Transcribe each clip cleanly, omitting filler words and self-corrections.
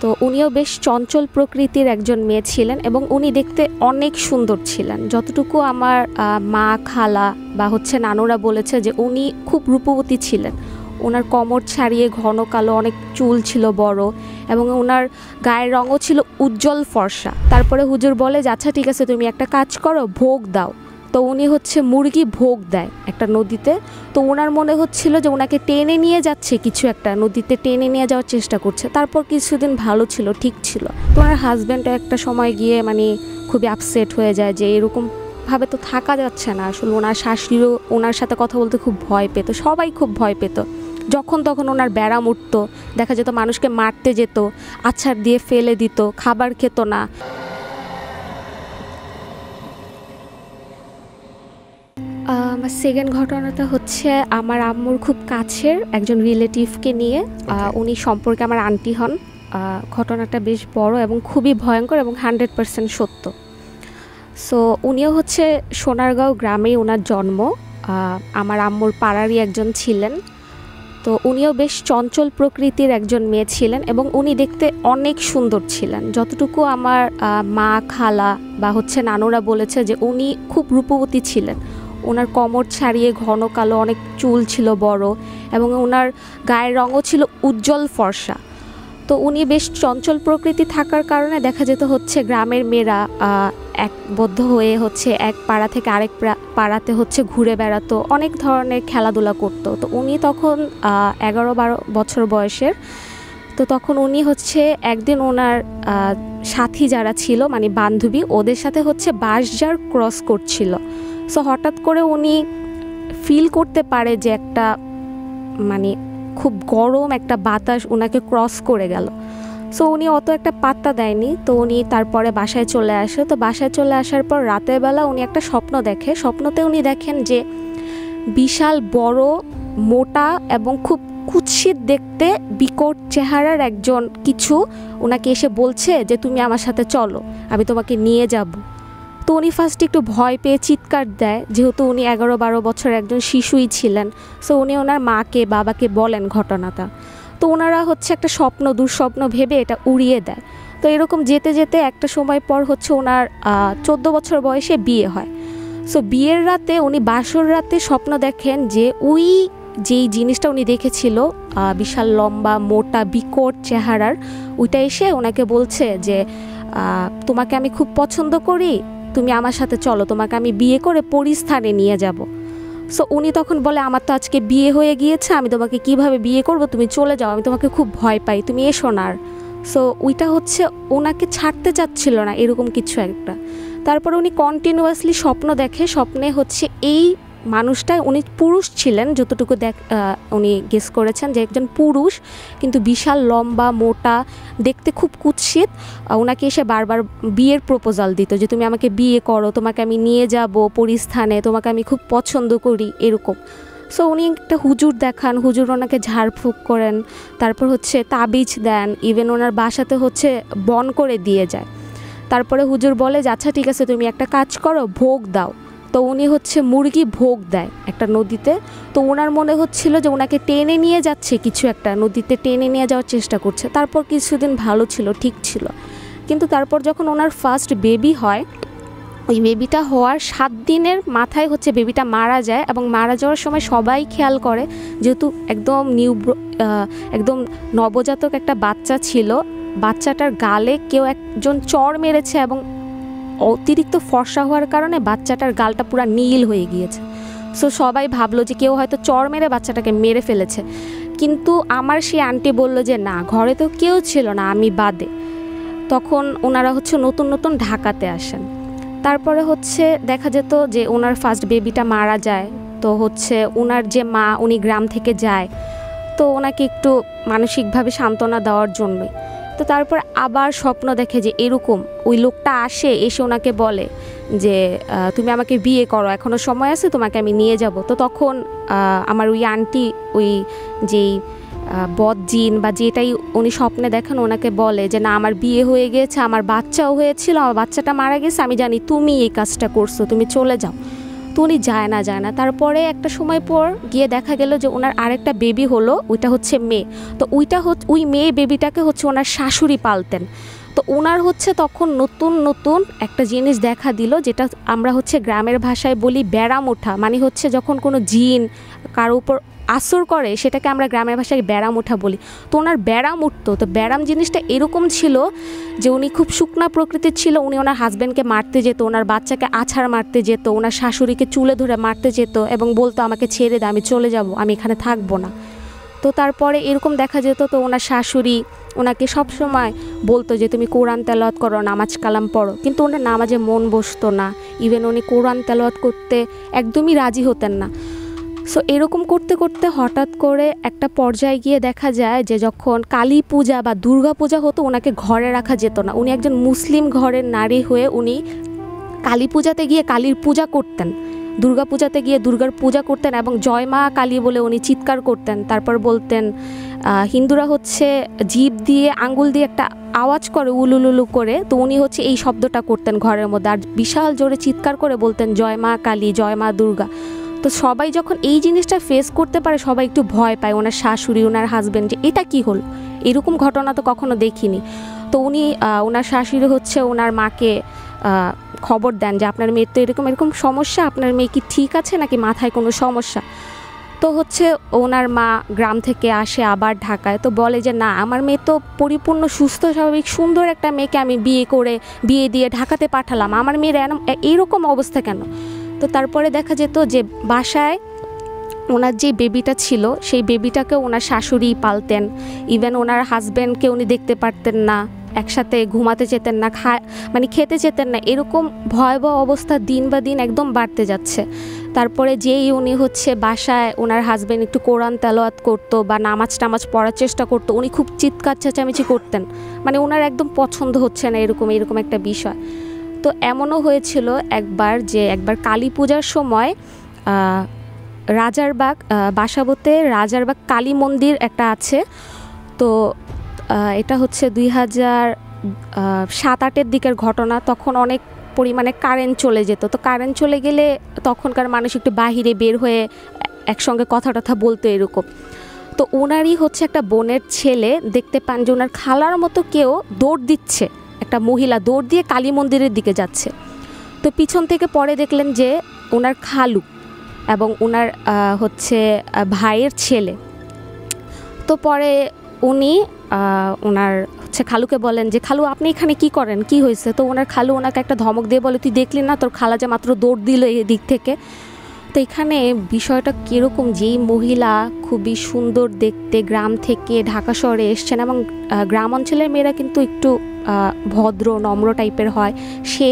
তো উনিও বেশ চঞ্চল প্রকৃতির একজন মেয়ে ছিলেন এবং উনি দেখতে অনেক সুন্দর ছিলেন। যতটুকু আমার মা, খালা বা নানুরা বলেছে যে উনি খুব রূপবতী ছিলেন। ওনার কোমর ছাড়িয়ে ঘন কালো অনেক চুল ছিল বড়, এবং ওনার গায়ের রঙও ছিল উজ্জ্বল ফর্সা। তারপরে হুজুর বলে যে আচ্ছা ঠিক আছে, তুমি একটা কাজ করো, ভোগ দাও। তো উনি মুরগি ভোগ দেয় একটা নদীতে। তো ওনার মনে হচ্ছিল যে ওনাকে টেনে নিয়ে যাচ্ছে, কিছু একটা নদীতে টেনে নিয়ে যাওয়ার চেষ্টা করছে। তারপর কিছুদিন ভালো ছিল, ঠিক ছিল। তো ওনার হাজব্যান্ডও একটা সময় গিয়ে খুবই আপসেট হয়ে যায় যে এরকম ভাবে তো থাকা যাচ্ছে না। আসলে ওনার শাশুড়িও ওনার সাথে কথা বলতে খুব ভয় পেত, সবাই খুব ভয় পেত। যখন তখন ওনার ব্যারাম উঠত, দেখা যেত মানুষকে মারতে যেত, আছাড় দিয়ে ফেলে দিত, খাবার খেত না। আমার সেকেন্ড ঘটনাটা আমার আম্মুর খুব কাছের একজন রিলেটিভকে নিয়ে। উনি সম্পর্কে আমার আন্টি হন। ঘটনাটা বেশ বড় এবং খুবই ভয়ঙ্কর এবং 100% সত্য। সো উনিও সোনারগাঁও গ্রামেই ওনার জন্ম। আমার আম্মুর পাড়ারই একজন ছিলেন। তো উনিও বেশ চঞ্চল প্রকৃতির একজন মেয়ে ছিলেন এবং উনি দেখতে অনেক সুন্দর ছিলেন। যতটুকু আমার মা, খালা বা নানুরা বলেছে যে উনি খুব রূপবতী ছিলেন। ওনার কোমর ছাড়িয়ে ঘন কালো অনেক চুল ছিল বড়, এবং ওনার গায়ের রঙও ছিল উজ্জ্বল ফর্সা। তো উনি বেশ চঞ্চল প্রকৃতি থাকার কারণে দেখা যেত গ্রামের মেয়েরা একবদ্ধ হয়ে এক পাড়া থেকে আরেক পাড়াতে ঘুরে বেড়াতো, অনেক ধরনের খেলাধুলা করতো। তো উনি তখন 11-12 বছর বয়সের। তো তখন উনি একদিন ওনার সাথী যারা ছিল বান্ধবী, ওদের সাথে বাঁশঝাড় ক্রস করছিল। সো হঠাৎ করে উনি ফিল করতে পারে যে একটা খুব গরম একটা বাতাস ওনাকে ক্রস করে গেল। সো উনি অত একটা পাত্তা দেয়নি। তো উনি তারপরে বাসায় চলে আসে। তো বাসায় চলে আসার পর রাতের বেলা উনি একটা স্বপ্ন দেখে। স্বপ্নতে উনি দেখেন যে বিশাল বড়, মোটা এবং খুব কুৎসিত দেখতে, বিকট চেহারার একজন কিছু ওনাকে এসে বলছে যে তুমি আমার সাথে চলো, আমি তোমাকে নিয়ে যাব। তো উনি ফার্স্ট একটু ভয় পেয়ে চিৎকার দেয়, যেহেতু উনি 11-12 বছর একজন শিশুই ছিলেন। সো উনি ওনার মাকে, বাবাকে বলেন ঘটনাটা। তো ওনারা একটা দুঃস্বপ্ন ভেবে এটা উড়িয়ে দেয়। তো এরকম যেতে যেতে একটা সময় পর ওনার 14 বছর বয়সে বিয়ে হয়। সো বিয়ের রাতে উনি বাসর রাতে স্বপ্ন দেখেন যে যেই জিনিসটা উনি দেখেছিল, বিশাল লম্বা, মোটা, বিকট চেহারার, ওইটা এসে ওনাকে বলছে যে তোমাকে আমি খুব পছন্দ করি, তুমি আমার সাথে চলো, তোমাকে আমি বিয়ে করে পরিস্থানে নিয়ে যাব। সো উনি তখন বলে আমার তো আজকে বিয়ে হয়ে গিয়েছে, আমি তোমাকে কিভাবে বিয়ে করব, তুমি চলে যাও, আমি তোমাকে খুব ভয় পাই, তুমি এসো না। সো ওইটা ওনাকে ছাড়তে চাচ্ছিল না, এরকম কিছু একটা। তারপর উনি কন্টিনিউয়াসলি স্বপ্ন দেখে। স্বপ্নে এই মানুষটা, উনি পুরুষ ছিলেন যতটুকু উনি গেস করেছেন যে একজন পুরুষ, কিন্তু বিশাল লম্বা, মোটা, দেখতে খুব কুৎসিত। ওনাকে এসে বারবার বিয়ের প্রপোজাল দিত যে তুমি আমাকে বিয়ে করো, তোমাকে আমি নিয়ে যাব পরিস্থানে, তোমাকে আমি খুব পছন্দ করি, এরকম। সো উনি একটা হুজুর দেখান, হুজুর ওনাকে ঝাড়ফুঁক করেন, তারপর তাবিজ দেন, ইভেন ওনার বাসাতে বন করে দিয়ে যায়। তারপরে হুজুর বলে যে আচ্ছা ঠিক আছে, তুমি একটা কাজ করো, ভোগ দাও। তো উনি মুরগি ভোগ দেয় একটা নদীতে। তো ওনার মনে হচ্ছিল যে ওনাকে টেনে নিয়ে যাচ্ছে, কিছু একটা নদীতে টেনে নিয়ে যাওয়ার চেষ্টা করছে। তারপর কিছুদিন ভালো ছিল, ঠিক ছিল। কিন্তু তারপর যখন ওনার ফার্স্ট বেবি হয়, ওই বেবিটা হওয়ার 7 দিনের মাথায় বেবিটা মারা যায়। এবং মারা যাওয়ার সময় সবাই খেয়াল করে, যেহেতু একদম নবজাতক একটা বাচ্চা ছিল, বাচ্চাটার গালে কেউ একজন চড় মেরেছে এবং অতিরিক্ত ফর্সা হওয়ার কারণে বাচ্চাটার গালটা পুরো নীল হয়ে গিয়েছে। সো সবাই ভাবলো যে কেউ হয়তো চড় মেরে বাচ্চাটাকে মেরে ফেলেছে। কিন্তু আমার সেই আন্টি বললো যে না, ঘরে তো কেউ ছিল না, আমি বাদে। তখন ওনারা নতুন নতুন ঢাকাতে আসেন। তারপরে দেখা যেত যে ওনার ফার্স্ট বেবিটা মারা যায়। তো ওনার যে মা, উনি গ্রাম থেকে যায়, তো ওনাকে একটু মানসিকভাবে সান্ত্বনা দেওয়ার জন্যই। তো তারপর আবার স্বপ্ন দেখে যে এরকম ওই লোকটা এসে ওনাকে বলে যে তুমি আমাকে বিয়ে করো, এখনও সময় আছে, তোমাকে আমি নিয়ে যাব। তো তখন আমার ওই আন্টি, ওই যেই বদজিন বা যেটাই উনি স্বপ্নে দেখেন, ওনাকে বলে যে না, আমার বিয়ে হয়ে গিয়েছে, আমার বাচ্চাও হয়েছিল, আমার বাচ্চাটা মারা গেছে, আমি জানি তুমি এই কাজটা করছো, তুমি চলে যাও। তো তো উনি যায় না। তারপরে একটা সময় পর গিয়ে দেখা গেল যে ওনার আরেকটা বেবি হলো, ওইটা হচ্ছে মেয়ে। তো ওই মেয়ে বেবিটাকে হচ্ছে ওনার শাশুড়ি পালতেন। তো ওনার হচ্ছে তখন নতুন একটা জিনিস দেখা দিল, যেটা আমরা হচ্ছে গ্রামের ভাষায় বলি ব্যারাম ওঠা, মানে হচ্ছে যখন কোনো জিন কারো উপর আসর করে সেটাকে আমরা গ্রামের ভাষায় ব্যারাম ওঠা বলি। তো ওনার ব্যারাম উঠতো। তো ব্যারাম জিনিসটা এরকম ছিল যে উনি খুব শুকনা প্রকৃতির ছিল, উনি ওনার হাজব্যান্ডকে মারতে যেত, ওনার বাচ্চাকে আছাড় মারতে যেত, ওনার শাশুড়িকে চুলে ধরে মারতে যেত এবং বলতো আমাকে ছেড়ে দে, আমি চলে যাব, আমি এখানে থাকবো না। তো তারপরে এরকম দেখা যেত। তো ওনার শাশুড়ি ওনাকে সবসময় বলতো যে তুমি কোরআন তেলাওয়াত করো, নামাজ কালাম পড়ো, কিন্তু ওনার নামাজে মন বসতো না। ইভেন উনি কোরআন তেলাওয়াত করতে একদমই রাজি হতেন না। সো এরকম করতে করতে হঠাৎ করে একটা পর্যায়ে গিয়ে দেখা যায় যে যখন কালী পূজা বা দুর্গা পূজা হতো, ওনাকে ঘরে রাখা যেত না। উনি একজন মুসলিম ঘরের নারী হয়ে উনি কালী পূজাতে গিয়ে কালীর পূজা করতেন, দুর্গা পূজাতে গিয়ে দুর্গার পূজা করতেন এবং জয় মা কালী বলে উনি চিৎকার করতেন। তারপর বলতেন, হিন্দুরা হচ্ছে জিভ দিয়ে আঙ্গুল দিয়ে একটা আওয়াজ করে উলুলুলু করে, তো উনি হচ্ছে এই শব্দটা করতেন ঘরের মধ্যে, আর বিশাল জোরে চিৎকার করে বলতেন জয় মা কালী, জয় মা দুর্গা। তো সবাই যখন এই জিনিসটা ফেস করতে পারে, সবাই একটু ভয় পায়, ওনার শাশুড়ি ওনার হাজব্যান্ড, যে এটা কি হলো, এরকম ঘটনা তো কখনো দেখিনি। তো উনি ওনার শাশুড়ি হচ্ছে ওনার মাকে খবর দেন যে আপনার মেয়ের তো এরকম সমস্যা, আপনার মেয়ে কি ঠিক আছে নাকি মাথায় কোনো সমস্যা। তো হচ্ছে ওনার মা গ্রাম থেকে আসে আবার ঢাকায়, তো বলে যে না, আমার মেয়ে তো পরিপূর্ণ সুস্থ স্বাভাবিক সুন্দর একটা মেয়েকে আমি বিয়ে দিয়ে ঢাকাতে পাঠালাম, আমার মেয়ের এইরকম অবস্থা কেন। তো তারপরে দেখা যেত যে বাসায় ওনার যে বেবিটা ছিল সেই বেবিটাকে ওনার শাশুড়ি পালতেন। ইভেন ওনার হাজব্যান্ডকে উনি দেখতে পারতেন না, একসাথে ঘুমাতে যেতেন না, মানে খেতে যেতেন না। এরকম ভয়াবহ অবস্থা দিন বা দিন একদম বাড়তে যাচ্ছে। তারপরে যেই উনি হচ্ছে বাসায় ওনার হাজব্যান্ড একটু কোরআন তেলাওয়াত করতো বা নামাজ টামাজ পড়ার চেষ্টা করতো, উনি খুব চিৎকার চেঁচামেচি করতেন, মানে ওনার একদম পছন্দ হচ্ছে না এরকম একটা বিষয়। তো এমনও হয়েছিল একবার কালী পূজার সময় রাজারবাগ বাসাবোতে রাজারবাগ কালী মন্দির একটা আছে। তো এটা হচ্ছে 2007-08 দিকের ঘটনা। তখন অনেক পরিমাণে কারেন্ট চলে যেত। তো কারেন্ট চলে গেলে তখনকার মানুষ একটু বাহিরে বের হয়ে একসঙ্গে কথা বলতো এরকম। তো ওনারই হচ্ছে একটা বোনের ছেলে দেখতে পান যে ওনার খালার মতো কেউ দৌড় দিচ্ছে, একটা মহিলা দৌড় দিয়ে কালী মন্দিরের দিকে যাচ্ছে। তো পিছন থেকে পরে দেখলেন যে ওনার খালু এবং ওনার হচ্ছে ভাইয়ের ছেলে। তো পরে উনি ওনার হচ্ছে খালুকে বলেন যে খালু আপনি এখানে কি করেন, কি হয়েছে। তো ওনার খালু ওনাকে একটা ধমক দিয়ে বলে তুই দেখলি না তোর খালা যে মাত্র দৌড় দিল এই দিক থেকে। তো এখানে বিষয়টা কীরকম, যেই মহিলা খুবই সুন্দর দেখতে, গ্রাম থেকে ঢাকা শহরে এসছেন এবং গ্রাম অঞ্চলের মেয়েরা কিন্তু একটু ভদ্র নম্র টাইপের হয়, সে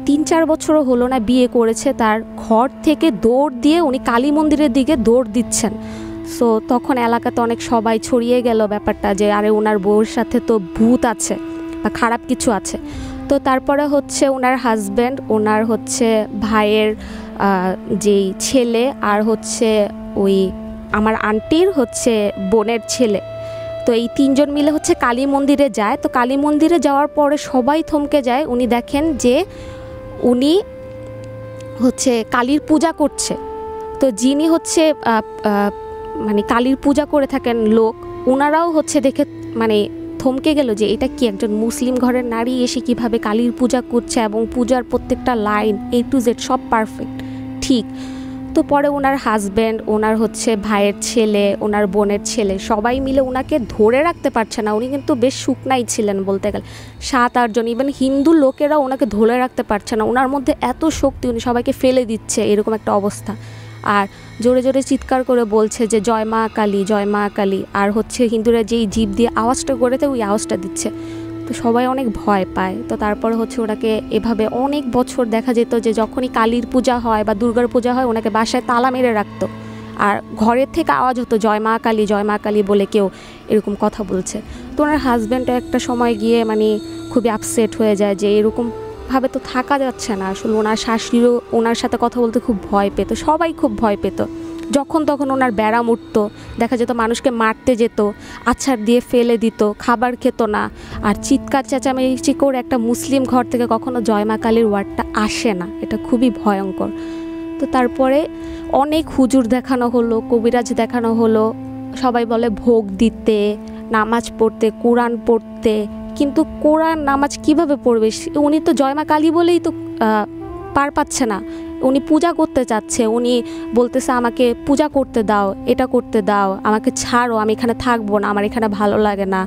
3-4 বছরও হলো না বিয়ে করেছে, তার ঘর থেকে দৌড় দিয়ে উনি কালী মন্দিরের দিকে দৌড় দিচ্ছেন। সো তখন এলাকাতে অনেক সবাই ছড়িয়ে গেল ব্যাপারটা যে আরে ওনার বউর সাথে তো ভূত আছে বা খারাপ কিছু আছে। তো তারপরে হচ্ছে ওনার হাজব্যান্ড, ওনার হচ্ছে ভাইয়ের যেই ছেলে আর হচ্ছে ওই আমার আন্টির হচ্ছে বোনের ছেলে, তো এই 3 জন মিলে হচ্ছে কালী মন্দিরে যায়। তো কালী মন্দিরে যাওয়ার পরে সবাই থমকে যায়, উনি দেখেন যে উনি হচ্ছে কালীর পূজা করছে। তো যিনি হচ্ছে মানে কালীর পূজা করে থাকেন লোক, ওনারাও হচ্ছে দেখে মানে থমকে গেল যে এটা কি, একজন মুসলিম ঘরের নারী এসে কিভাবে কালীর পূজা করছে এবং পূজার প্রত্যেকটা লাইন A to Z সব পারফেক্ট ঠিক। তো পরে ওনার হাজব্যান্ড, ওনার হচ্ছে ভাইয়ের ছেলে, ওনার বোনের ছেলে সবাই মিলে ওনাকে ধরে রাখতে পারছে না। উনি কিন্তু বেশ শুকনাই ছিলেন বলতে গেলে, 7-8 জন, ইভেন হিন্দু লোকেরা ওনাকে ধরে রাখতে পারছে না। ওনার মধ্যে এত শক্তি, উনি সবাইকে ফেলে দিচ্ছে এরকম একটা অবস্থা। আর জোরে জোরে চিৎকার করে বলছে যে জয় মা কালী, জয় মা কালী। আর হচ্ছে হিন্দুরা যেই জিভ দিয়ে আওয়াজটা করেতে ওই আওয়াজটা দিচ্ছে। তো সবাই অনেক ভয় পায়। তো তারপরে হচ্ছে ওনাকে এভাবে অনেক বছর দেখা যেত যে যখনই কালীর পূজা হয় বা দুর্গার পূজা হয় ওনাকে বাসায় তালা মেরে রাখতো, আর ঘরের থেকে আওয়াজ হতো জয় মা কালী, জয় মা কালী বলে কেউ এরকম কথা বলছে। তো ওনার হাজব্যান্ডও একটা সময় গিয়ে মানে খুবই আপসেট হয়ে যায় যে এরকমভাবে তো থাকা যাচ্ছে না। আসলে ওনার শাশুড়িও ওনার সাথে কথা বলতে খুব ভয় পেত, সবাই খুব ভয় পেত। যখন তখন ওনার ব্যারাম উঠতো, দেখা যেত মানুষকে মারতে যেত, আছাড় দিয়ে ফেলে দিত, খাবার খেত না। আর চিৎকার চেঁচামেচি করে একটা মুসলিম ঘর থেকে কখনো জয় মা কালীর ওয়ার্ডটা আসে না, এটা খুবই ভয়ঙ্কর। তো তারপরে অনেক হুজুর দেখানো হলো, কবিরাজ দেখানো হলো, সবাই বলে ভোগ দিতে, নামাজ পড়তে, কোরআন পড়তে, কিন্তু কোরআন নামাজ কিভাবে পড়বে? উনি তো জয় মা কালী বলেই তো পার পাচ্ছে না, উনি পূজা করতে চাচ্ছে, উনি বলতেছে আমাকে পূজা করতে দাও, এটা করতে দাও, আমাকে ছাড়ো, আমি এখানে থাকবো না, আমার এখানে ভালো লাগে না,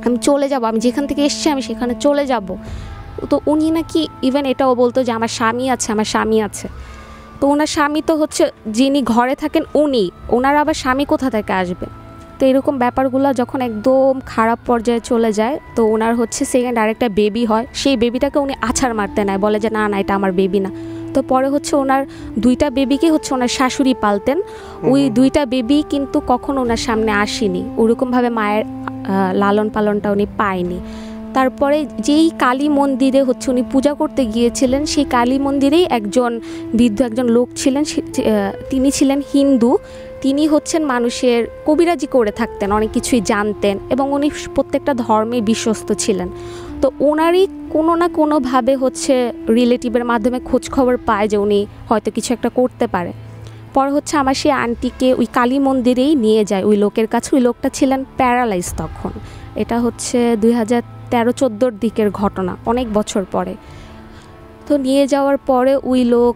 আমি চলে যাব, আমি যেখান থেকে এসছি আমি সেখানে চলে যাব। তো উনি নাকি ইভেন এটাও বলতো যে আমার স্বামী আছে, আমার স্বামী আছে। তো ওনার স্বামী তো হচ্ছে যিনি ঘরে থাকেন উনি, ওনার আবার স্বামী কোথা থেকে আসবে? তো এরকম ব্যাপারগুলো যখন একদম খারাপ পর্যায়ে চলে যায়, তো ওনার হচ্ছে সেকেন্ড আরেকটা বেবি হয়, সেই বেবিটাকে উনি আছাড় মারতে নেয়, বলে যে না না এটা আমার বেবি না। তো পরে হচ্ছে ওনার 2টা বেবিকে হচ্ছে ওনার শাশুড়ি পালতেন, ওই 2টা বেবি কিন্তু কখনো ওনার সামনে আসেনি, ওরকমভাবে মায়ের লালন পালনটা উনি পায়নি। তারপরে যেই কালী মন্দিরে হচ্ছে উনি পূজা করতে গিয়েছিলেন, সেই কালী মন্দিরেই একজন বৃদ্ধ একজন লোক ছিলেন, তিনি ছিলেন হিন্দু, তিনি হচ্ছেন মানুষের কবিরাজি করে থাকতেন, অনেক কিছুই জানতেন এবং উনি প্রত্যেকটা ধর্মে বিশ্বস্ত ছিলেন। তো ওনারই কোনো না কোনোভাবে হচ্ছে রিলেটিভের মাধ্যমে খোঁজ খবর পায় যে উনি হয়তো কিছু একটা করতে পারে। পরে হচ্ছে আমার সেই আন্টিকে ওই কালী মন্দিরেই নিয়ে যায় ওই লোকের কাছে। ওই লোকটা ছিলেন প্যারালাইজ তখন, এটা হচ্ছে 2013-14 দিকের ঘটনা, অনেক বছর পরে। তো নিয়ে যাওয়ার পরে ওই লোক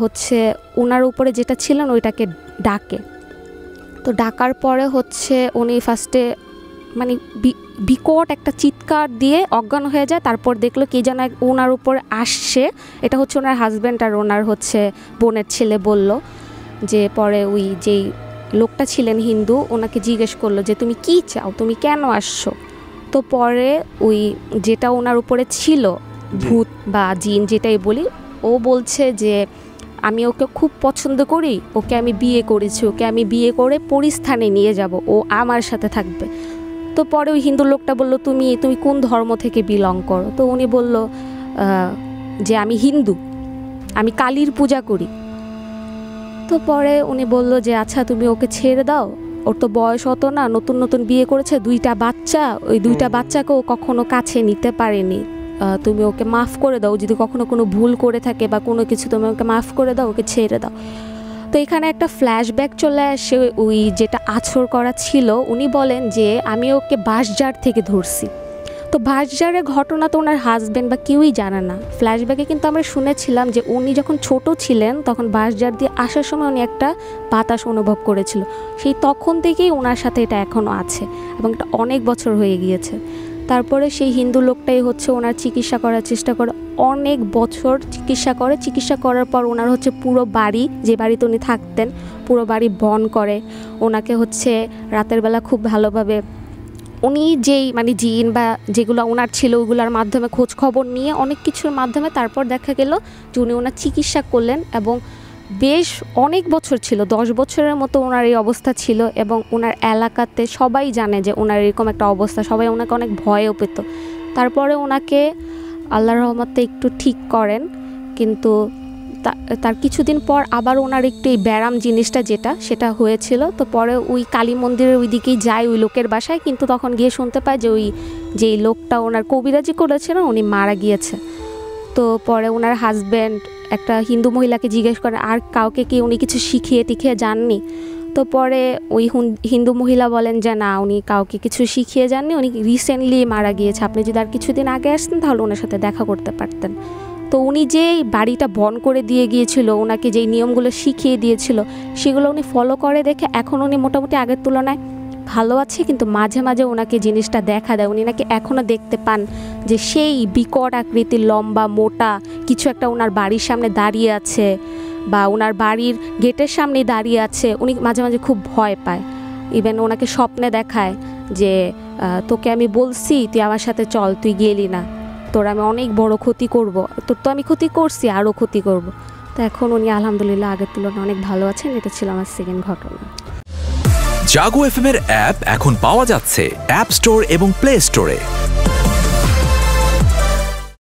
হচ্ছে ওনার উপরে যেটা ছিলেন ওইটাকে ডাকে। তো ডাকার পরে হচ্ছে উনি ফার্স্টে মানে বিকট একটা চিৎকার দিয়ে অজ্ঞান হয়ে যায়। তারপর দেখলো কে যেন ওনার উপর আসছে, এটা হচ্ছে ওনার হাজব্যান্ড আর ওনার হচ্ছে বোনের ছেলে বলল। যে পরে ওই যেই লোকটা ছিলেন হিন্দু, ওনাকে জিজ্ঞেস করলো যে তুমি কি চাও, তুমি কেন আসছো? তো পরে ওই যেটা ওনার উপরে ছিল ভূত বা জিন যেটাই বলি, ও বলছে যে আমি ওকে খুব পছন্দ করি, ওকে আমি বিয়ে করেছি, ওকে আমি বিয়ে করে পরিস্থানে নিয়ে যাব, ও আমার সাথে থাকবে। তো পরে ওই হিন্দু লোকটা বলল তুমি কোন ধর্ম থেকে বিলং করো? তো উনি বলল যে আমি হিন্দু, আমি কালীর পূজা করি। তো পরে উনি বলল যে আচ্ছা তুমি ওকে ছেড়ে দাও, ওর তো বয়স হতো না, নতুন নতুন বিয়ে করেছে, 2টা বাচ্চা, ওই 2টা বাচ্চাকেও কখনো কাছে নিতে পারেনি, তুমি ওকে মাফ করে দাও, যদি কখনো কোনো ভুল করে থাকে বা কোনো কিছু তুমি ওকে মাফ করে দাও, ওকে ছেড়ে দাও। তো এখানে একটা ফ্ল্যাশব্যাক চলে আসে, ওই যেটা আছর করা ছিল, উনি বলেন যে আমি ওকে বাঁশঝাড় থেকে ধরছি। তো বাঁশঝাড়ের ঘটনা তো ওনার হাজব্যান্ড বা কেউই জানে না। ফ্ল্যাশব্যাকে কিন্তু আমরা শুনেছিলাম যে উনি যখন ছোট ছিলেন তখন বাঁশঝাড় দিয়ে আসার সময় উনি একটা বাতাস অনুভব করেছিল, সেই তখন থেকেই ওনার সাথে এটা এখনও আছে এবং এটা অনেক বছর হয়ে গিয়েছে। তারপরে সেই হিন্দু লোকটাই হচ্ছে ওনার চিকিৎসা করার চেষ্টা করে, অনেক বছর চিকিৎসা করে, চিকিৎসা করার পর ওনার হচ্ছে পুরো বাড়ি, যে বাড়িতে উনি থাকতেন, পুরো বাড়ি বন করে, ওনাকে হচ্ছে রাতের বেলা খুব ভালোভাবে উনি যেই মানে জিন বা যেগুলো ওনার ছিল ওগুলোর মাধ্যমে খোঁজ খবর নিয়ে অনেক কিছুর মাধ্যমে তারপর দেখা গেল যে উনি ওনার চিকিৎসা করলেন এবং বেশ অনেক বছর ছিল, 10 বছরের মতো ওনার এই অবস্থা ছিল এবং ওনার এলাকাতে সবাই জানে যে ওনার এরকম একটা অবস্থা, সবাই ওনাকে অনেক ভয়ও পেত। তারপরে ওনাকে আল্লাহর রহমতে একটু ঠিক করেন, কিন্তু তার কিছুদিন পর আবার ওনার একটু এই ব্যারাম জিনিসটা সেটা হয়েছিল। তো পরে ওই কালী মন্দিরের ওই দিকেই যায় ওই লোকের বাসায়, কিন্তু তখন গিয়ে শুনতে পায় যে ওই যেই লোকটা ওনার কবিরাজি করেছিল উনি মারা গিয়েছে। তো পরে ওনার হাজব্যান্ড একটা হিন্দু মহিলাকে জিজ্ঞেস করে আর কাউকে কি উনি কিছু শিখিয়ে টিখিয়ে যাননি? তো পরে ওই হিন্দু মহিলা বলেন যে না, উনি কাউকে কিছু শিখিয়ে যাননি, উনি রিসেন্টলি মারা গিয়েছে, আপনি যদি আর কিছুদিন আগে আসতেন তাহলে ওনার সাথে দেখা করতে পারতেন। তো উনি যে বাড়িটা বন করে দিয়ে গিয়েছিল, ওনাকে যেই নিয়মগুলো শিখিয়ে দিয়েছিল সেগুলো উনি ফলো করে দেখে এখন উনি মোটামুটি আগের তুলনায় ভালো আছে, কিন্তু মাঝে মাঝে ওনাকে জিনিসটা দেখা দেয়, উনি নাকি এখনও দেখতে পান যে সেই বিকট আকৃতির লম্বা মোটা কিছু একটা ওনার বাড়ির সামনে দাঁড়িয়ে আছে বা ওনার বাড়ির গেটের সামনে দাঁড়িয়ে আছে। উনি মাঝে মাঝে খুব ভয় পায়, ইভেন ওনাকে স্বপ্নে দেখায় যে তোকে আমি বলছি তুই আমার সাথে চল, তুই গেলি না, তোর আমি অনেক বড় ক্ষতি করব, তোর তো আমি ক্ষতি করছি, আরও ক্ষতি করব। তো এখন উনি আলহামদুলিল্লাহ আগের তুলনায় অনেক ভালো আছেন। এটা ছিল আমার সেকেন্ড ঘটনা। জাগো এফএম এর অ্যাপ এখন পাওয়া যাচ্ছে অ্যাপ স্টোর এবং প্লে স্টোরে।